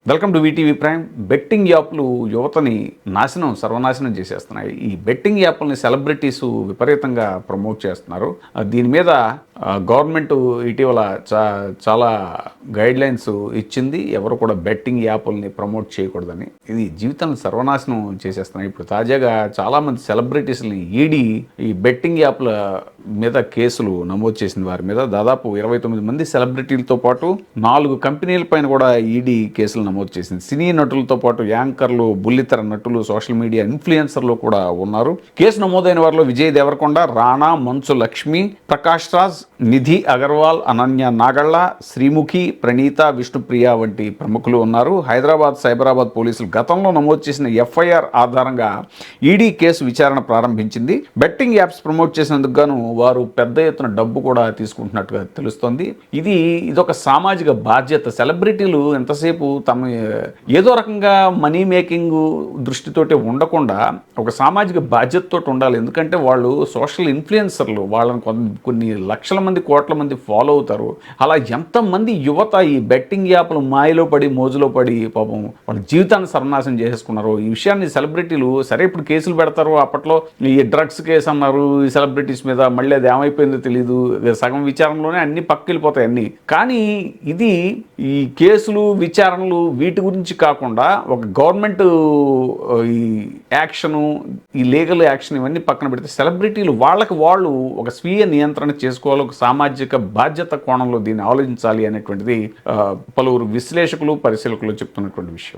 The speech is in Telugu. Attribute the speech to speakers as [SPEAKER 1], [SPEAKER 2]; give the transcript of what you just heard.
[SPEAKER 1] Welcome to VTV prime. Betting యాప్లు యువతని సర్వనాశనం చేసేస్తున్నాయి. ఈ బెట్టింగ్ యాప్లని సెలబ్రిటీస్ విపరీతంగా ప్రమోట్ చేస్తున్నారు. దీని మీద గవర్నమెంట్ ఇటీవల చాలా గైడ్ లైన్స్ ఇచ్చింది. ఎవరు కూడా బెట్టింగ్ యాప్లని ప్రమోట్ చేయకూడదని. ఇది జీవితాన్ని సర్వనాశనం చేసేస్తున్నాయి. ఇప్పుడు తాజాగా చాలామంది సెలబ్రిటీస్ని ఈడీ ఈ బెట్టింగ్ యాప్ల మీద కేసులు నమోదు చేసింది. వారి మీద దాదాపు 29 మంది సెలబ్రిటీలతో పాటు 4 కంపెనీల పైన కూడా ఈడీ కేసులు నమోదు చేసింది. సినీ నటులతో పాటు యాంకర్లు, బుల్లితెర నటులు, సోషల్ మీడియా ఇన్ఫ్లుయెన్సర్లు కూడా ఉన్నారు. కేసు నమోదైన వారిలో విజయ్ దేవరకొండ, రాణా, మంచు లక్ష్మి, ప్రకాష్ రాజ్, నిధి అగర్వాల్, అనన్య నాగళ్ళ, శ్రీముఖి, ప్రణీత, విష్ణుప్రియ వంటి ప్రముఖులు ఉన్నారు. హైదరాబాద్, సైబరాబాద్ పోలీసులు గతంలో నమోదు చేసిన ఎఫ్ఐఆర్ ఆధారంగా ఈడీ కేసు విచారణ ప్రారంభించింది. బెట్టింగ్ యాప్స్ ప్రమోట్ చేసినందుకు గాను వారు పెద్ద ఎత్తున డబ్బు కూడా తీసుకుంటున్నట్టుగా తెలుస్తోంది. ఇదొక సామాజిక బాధ్యత. సెలబ్రిటీలు ఎంతసేపు ఏదో రకంగా మనీ మేకింగ్ దృష్టితోటి ఉండకుండా ఒక సామాజిక బాధ్యతతో ఉండాలి. ఎందుకంటే వాళ్ళు సోషల్ ఇన్ఫ్లుయెన్సర్లు, వాళ్ళని కొన్ని లక్షల మంది, కోట్ల మంది ఫాలో అవుతారు. అలా ఎంతమంది యువత ఈ బెట్టింగ్ యాప్లు మాయలో పడి, మోజులో పడి పాపం వాళ్ళ జీవితాన్ని సర్వనాశనం చేసేసుకున్నారు. ఈ విషయాన్ని సెలబ్రిటీలు సరే ఇప్పుడు కేసులు పెడతారు. అప్పట్లో ఈ డ్రగ్స్ కేసు అన్నారు ఈ సెలబ్రిటీస్ మీద, మళ్ళీ అది ఏమైపోయిందో తెలియదు. సగం విచారణలోనే అన్ని పక్కెళ్ళిపోతాయి అన్ని. కానీ ఇది ఈ కేసులు, విచారణలు వీటి గురించి కాకుండా ఒక గవర్నమెంట్ ఈ యాక్షను, ఈ లీగల్ యాక్షన్ ఇవన్నీ పక్కన పెడితే సెలబ్రిటీలు వాళ్ళు ఒక స్వీయ నియంత్రణ చేసుకోవాలి, ఒక సామాజిక బాధ్యత కోణంలో దీన్ని ఆలోచించాలి అనేటువంటిది పలువురు విశ్లేషకులు, పరిశీలకులు చెప్తున్నటువంటి విషయం.